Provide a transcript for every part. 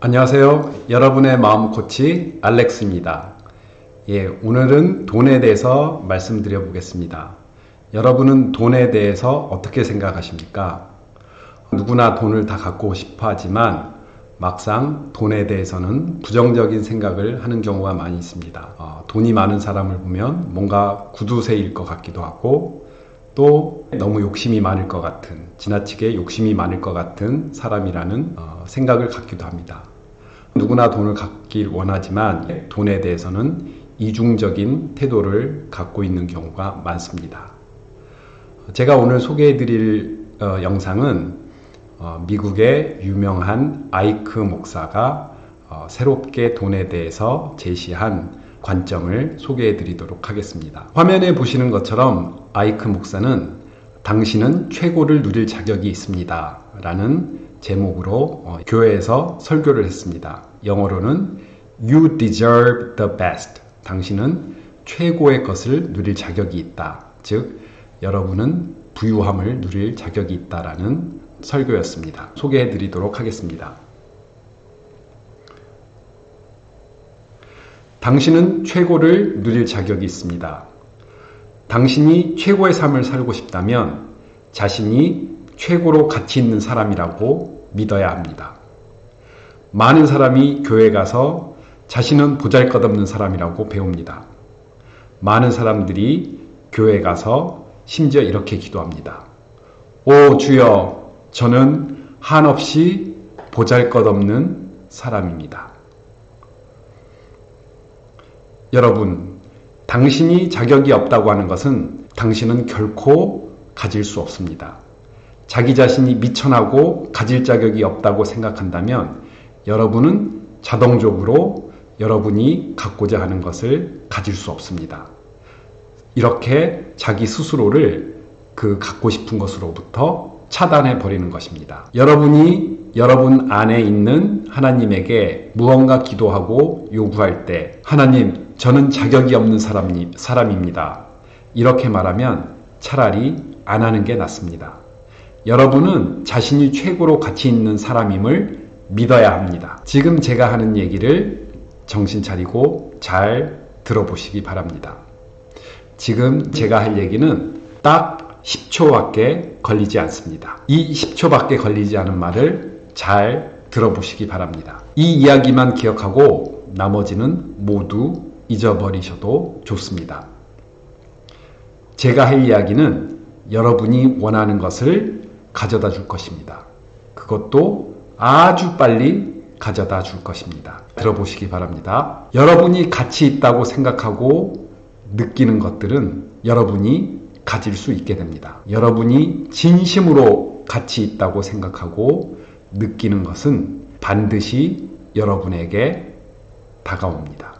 안녕하세요. 여러분의 마음 코치 알렉스입니다. 오늘은 돈에 대해서 말씀드려 보겠습니다. 여러분은 돈에 대해서 어떻게 생각하십니까? 누구나 돈을 다 갖고 싶어 하지만 막상 돈에 대해서는 부정적인 생각을 하는 경우가 많이 있습니다. 돈이 많은 사람을 보면 뭔가 구두쇠일 것 같기도 하고 또 너무 욕심이 많을 것 같은, 지나치게 욕심이 많을 것 같은 사람이라는 생각을 갖기도 합니다. 누구나 돈을 갖길 원하지만 돈에 대해서는 이중적인 태도를 갖고 있는 경우가 많습니다. 제가 오늘 소개해 드릴 영상은 미국의 유명한 아이크 목사가 새롭게 돈에 대해서 제시한 관점을 소개해 드리도록 하겠습니다. 화면에 보시는 것처럼 아이크 목사는 당신은 최고를 누릴 자격이 있습니다 라는 제목으로 교회에서 설교를 했습니다. 영어로는 You deserve the best. 당신은 최고의 것을 누릴 자격이 있다. 즉, 여러분은 부유함을 누릴 자격이 있다라는 설교였습니다. 소개해 드리도록 하겠습니다. 당신은 최고를 누릴 자격이 있습니다. 당신이 최고의 삶을 살고 싶다면 자신이 최고로 가치 있는 사람이라고 믿어야 합니다. 많은 사람이 교회 가서 자신은 보잘것없는 사람이라고 배웁니다. 많은 사람들이 교회 가서 심지어 이렇게 기도합니다. 오 주여, 저는 한없이 보잘것없는 사람입니다. 여러분, 당신이 자격이 없다고 하는 것은 당신은 결코 가질 수 없습니다. 자기 자신이 미천하고 가질 자격이 없다고 생각한다면 여러분은 자동적으로 여러분이 갖고자 하는 것을 가질 수 없습니다. 이렇게 자기 스스로를 그 갖고 싶은 것으로부터 차단해 버리는 것입니다. 여러분이 여러분 안에 있는 하나님에게 무언가 기도하고 요구할 때 하나님, 저는 자격이 없는 사람입니다. 이렇게 말하면 차라리 안 하는 게 낫습니다. 여러분은 자신이 최고로 가치 있는 사람임을 믿어야 합니다. 지금 제가 하는 얘기를 정신 차리고 잘 들어보시기 바랍니다. 지금 제가 할 얘기는 딱 10초밖에 걸리지 않습니다. 이 10초밖에 걸리지 않은 말을 잘 들어보시기 바랍니다. 이 이야기만 기억하고 나머지는 모두 잊어버리셔도 좋습니다. 제가 할 이야기는 여러분이 원하는 것을 가져다 줄 것입니다. 그것도 아주 빨리 가져다 줄 것입니다. 들어보시기 바랍니다. 여러분이 가치 있다고 생각하고 느끼는 것들은 여러분이 가질 수 있게 됩니다. 여러분이 진심으로 가치 있다고 생각하고 느끼는 것은 반드시 여러분에게 다가옵니다.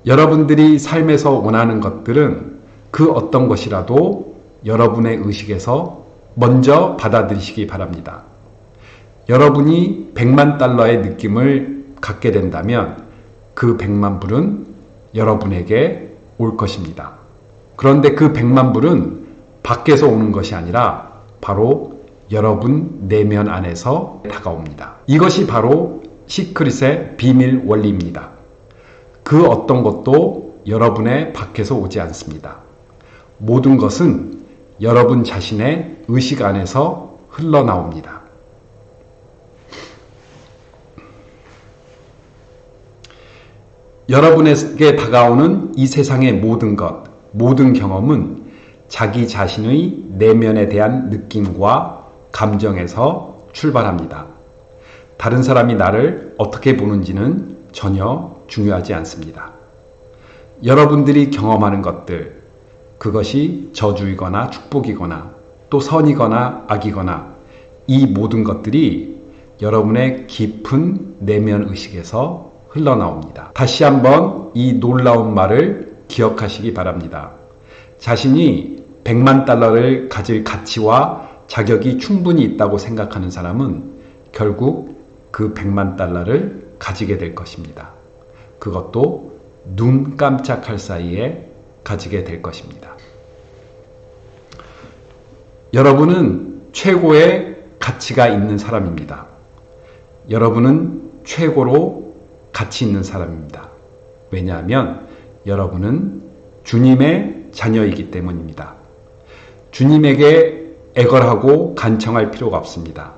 여러분들이 삶에서 원하는 것들은 그 어떤 것이라도 여러분의 의식에서 먼저 받아들이시기 바랍니다. 여러분이 100만 달러의 느낌을 갖게 된다면 그 100만 불은 여러분에게 올 것입니다. 그런데 그 100만 불은 밖에서 오는 것이 아니라 바로 여러분 내면 안에서 다가옵니다. 이것이 바로 시크릿의 비밀 원리입니다. 그 어떤 것도 여러분의 밖에서 오지 않습니다. 모든 것은 여러분 자신의 의식 안에서 흘러나옵니다. 여러분에게 다가오는 이 세상의 모든 것, 모든 경험은 자기 자신의 내면에 대한 느낌과 감정에서 출발합니다. 다른 사람이 나를 어떻게 보는지는 전혀 중요하지 않습니다. 여러분들이 경험하는 것들, 그것이 저주이거나 축복이거나 또 선이거나 악이거나 이 모든 것들이 여러분의 깊은 내면 의식에서 흘러나옵니다. 다시 한번 이 놀라운 말을 기억하시기 바랍니다. 자신이 100만 달러를 가질 가치와 자격이 충분히 있다고 생각하는 사람은 결국 그 100만 달러를 가지게 될 것입니다. 그것도 눈 깜짝할 사이에 가지게 될 것입니다. 여러분은 최고의 가치가 있는 사람입니다. 여러분은 최고로 가치 있는 사람입니다. 왜냐하면 여러분은 주님의 자녀이기 때문입니다. 주님에게 애걸하고 간청할 필요가 없습니다.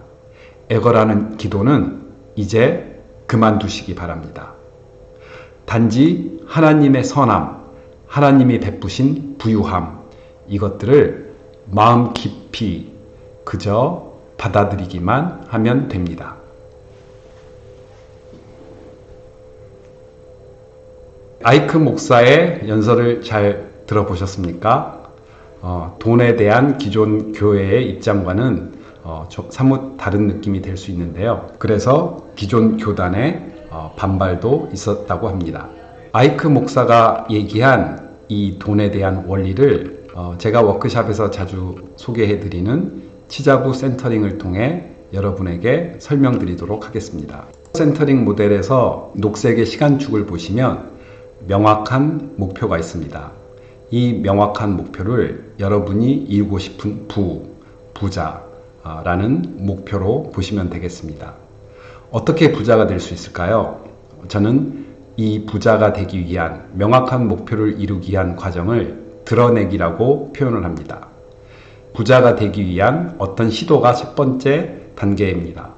애걸하는 기도는 이제 그만두시기 바랍니다. 단지 하나님의 선함, 하나님이 베푸신 부유함, 이것들을 마음 깊이 그저 받아들이기만 하면 됩니다. 아이크 목사의 연설을 잘 들어보셨습니까? 돈에 대한 기존 교회의 입장과는 사뭇 다른 느낌이 될 수 있는데요. 그래서 기존 교단의 반발도 있었다고 합니다. 아이크 목사가 얘기한 이 돈에 대한 원리를 제가 워크샵에서 자주 소개해드리는 치자부 센터링을 통해 여러분에게 설명드리도록 하겠습니다. 센터링 모델에서 녹색의 시간축을 보시면 명확한 목표가 있습니다. 이 명확한 목표를 여러분이 이루고 싶은 부자라는 목표로 보시면 되겠습니다. 어떻게 부자가 될 수 있을까요? 저는 이 부자가 되기 위한 명확한 목표를 이루기 위한 과정을 드러내기라고 표현을 합니다. 부자가 되기 위한 어떤 시도가 첫 번째 단계입니다.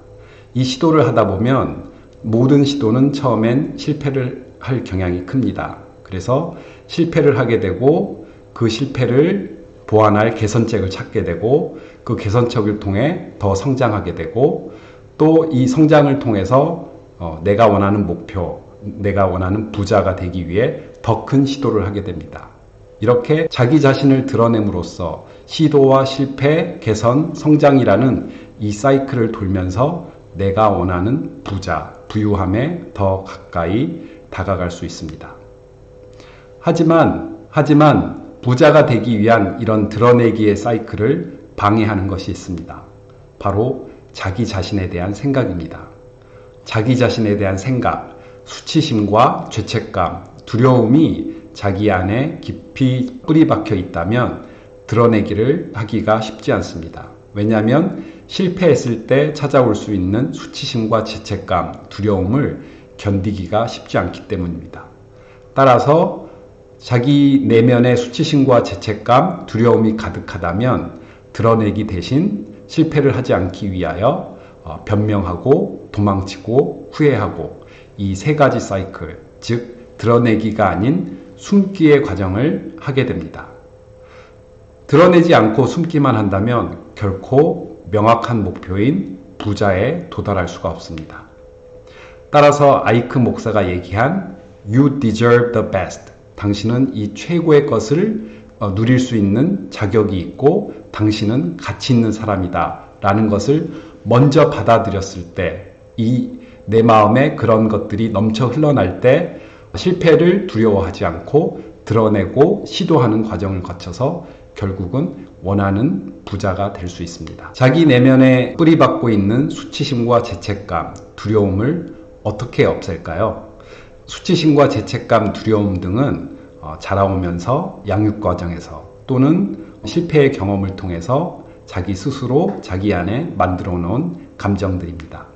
이 시도를 하다 보면 모든 시도는 처음엔 실패를 할 경향이 큽니다. 그래서 실패를 하게 되고 그 실패를 보완할 개선책을 찾게 되고 그 개선책을 통해 더 성장하게 되고 또 이 성장을 통해서 내가 원하는 목표, 내가 원하는 부자가 되기 위해 더 큰 시도를 하게 됩니다. 이렇게 자기 자신을 드러냄으로써 시도와 실패, 개선, 성장이라는 이 사이클을 돌면서 내가 원하는 부자, 부유함에 더 가까이 다가갈 수 있습니다. 하지만 부자가 되기 위한 이런 드러내기의 사이클을 방해하는 것이 있습니다. 바로 자기 자신에 대한 생각입니다. 자기 자신에 대한 생각, 수치심과 죄책감, 두려움이 자기 안에 깊이 뿌리 박혀 있다면 드러내기를 하기가 쉽지 않습니다. 왜냐하면 실패했을 때 찾아올 수 있는 수치심과 죄책감, 두려움을 견디기가 쉽지 않기 때문입니다. 따라서 자기 내면의 수치심과 죄책감, 두려움이 가득하다면 드러내기 대신 실패를 하지 않기 위하여 변명하고 도망치고 후회하고 이 세 가지 사이클, 즉 드러내기가 아닌 숨기의 과정을 하게 됩니다. 드러내지 않고 숨기만 한다면 결코 명확한 목표인 부자에 도달할 수가 없습니다. 따라서 아이크 목사가 얘기한 You deserve the best. 당신은 이 최고의 것을 누릴 수 있는 자격이 있고 당신은 가치 있는 사람이다 라는 것을 먼저 받아들였을 때 이 내 마음에 그런 것들이 넘쳐 흘러날 때 실패를 두려워하지 않고 드러내고 시도하는 과정을 거쳐서 결국은 원하는 부자가 될 수 있습니다. 자기 내면에 뿌리박고 있는 수치심과 죄책감, 두려움을 어떻게 없앨까요? 수치심과 죄책감, 두려움 등은 자라오면서 양육 과정에서 또는 실패의 경험을 통해서 자기 스스로 자기 안에 만들어 놓은 감정들입니다.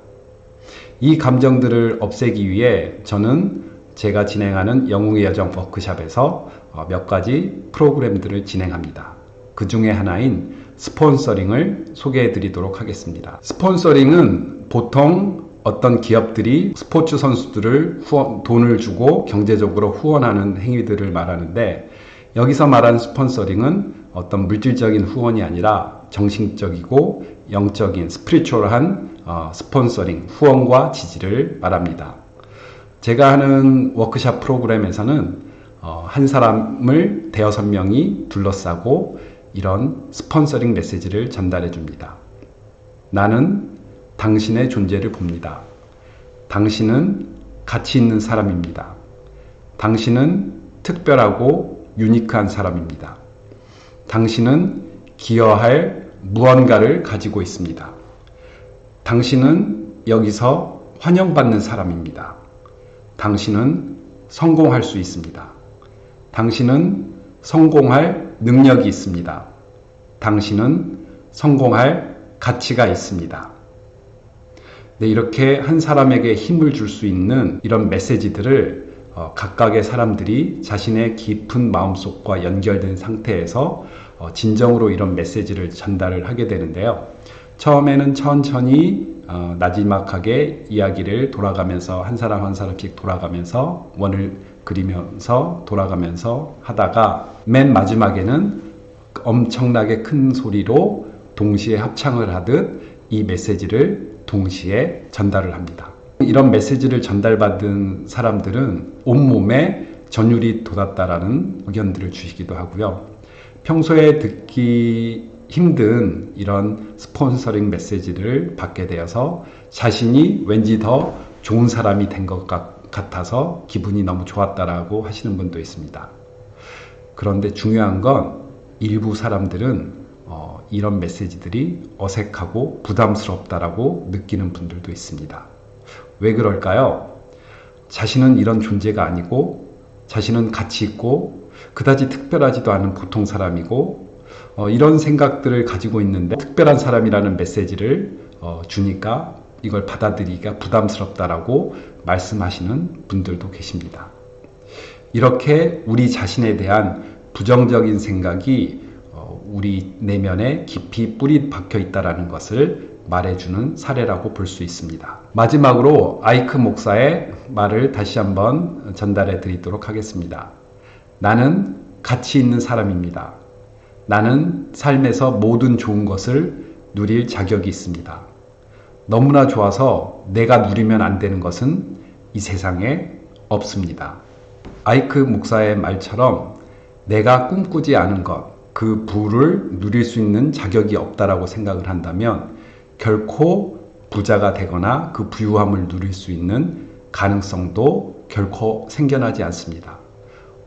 이 감정들을 없애기 위해 저는 제가 진행하는 영웅의 여정 워크샵에서 몇 가지 프로그램들을 진행합니다. 그 중에 하나인 스폰서링을 소개해 드리도록 하겠습니다. 스폰서링은 보통 어떤 기업들이 스포츠 선수들을 돈을 주고 경제적으로 후원하는 행위들을 말하는데 여기서 말하는 스폰서링은 어떤 물질적인 후원이 아니라 정신적이고 영적인 스피리추얼한 스폰서링, 후원과 지지를 말합니다. 제가 하는 워크샵 프로그램에서는 한 사람을 대여섯 명이 둘러싸고 이런 스폰서링 메시지를 전달해 줍니다. 나는 당신의 존재를 봅니다. 당신은 가치 있는 사람입니다. 당신은 특별하고 유니크한 사람입니다. 당신은 기여할 무언가를 가지고 있습니다. 당신은 여기서 환영받는 사람입니다. 당신은 성공할 수 있습니다. 당신은 성공할 능력이 있습니다. 당신은 성공할 가치가 있습니다. 네, 이렇게 한 사람에게 힘을 줄 수 있는 이런 메시지들을 각각의 사람들이 자신의 깊은 마음속과 연결된 상태에서 진정으로 이런 메시지를 전달을 하게 되는데요. 처음에는 천천히 나지막하게 이야기를 돌아가면서 한 사람 한 사람씩 돌아가면서 원을 그리면서 돌아가면서 하다가 맨 마지막에는 엄청나게 큰 소리로 동시에 합창을 하듯 이 메시지를 동시에 전달을 합니다. 이런 메시지를 전달받은 사람들은 온몸에 전율이 돋았다라는 의견들을 주시기도 하고요. 평소에 듣기 힘든 이런 스폰서링 메시지를 받게 되어서 자신이 왠지 더 좋은 사람이 된 것 같아서 기분이 너무 좋았다라고 하시는 분도 있습니다. 그런데 중요한 건 일부 사람들은 이런 메시지들이 어색하고 부담스럽다라고 느끼는 분들도 있습니다. 왜 그럴까요? 자신은 이런 존재가 아니고 자신은 가치 있고 그다지 특별하지도 않은 보통 사람이고 이런 생각들을 가지고 있는데 특별한 사람이라는 메시지를 주니까 이걸 받아들이기가 부담스럽다라고 말씀하시는 분들도 계십니다. 이렇게 우리 자신에 대한 부정적인 생각이 우리 내면에 깊이 뿌리 박혀 있다는 것을 말해주는 사례라고 볼 수 있습니다. 마지막으로 아이크 목사의 말을 다시 한번 전달해 드리도록 하겠습니다. 나는 가치 있는 사람입니다. 나는 삶에서 모든 좋은 것을 누릴 자격이 있습니다. 너무나 좋아서 내가 누리면 안 되는 것은 이 세상에 없습니다. 아이크 목사의 말처럼 내가 꿈꾸지 않은 것, 그 부를 누릴 수 있는 자격이 없다라고 생각을 한다면 결코 부자가 되거나 그 부유함을 누릴 수 있는 가능성도 결코 생겨나지 않습니다.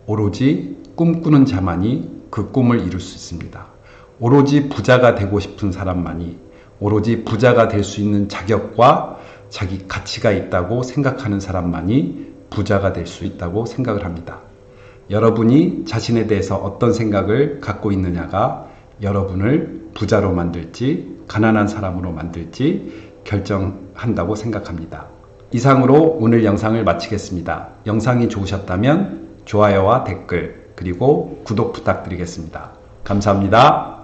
오로지 꿈꾸는 자만이 그 꿈을 이룰 수 있습니다. 오로지 부자가 되고 싶은 사람만이 오로지 부자가 될 수 있는 자격과 자기 가치가 있다고 생각하는 사람만이 부자가 될 수 있다고 생각을 합니다. 여러분이 자신에 대해서 어떤 생각을 갖고 있느냐가 여러분을 부자로 만들지 가난한 사람으로 만들지 결정한다고 생각합니다. 이상으로 오늘 영상을 마치겠습니다. 영상이 좋으셨다면 좋아요와 댓글 그리고 구독 부탁드리겠습니다. 감사합니다.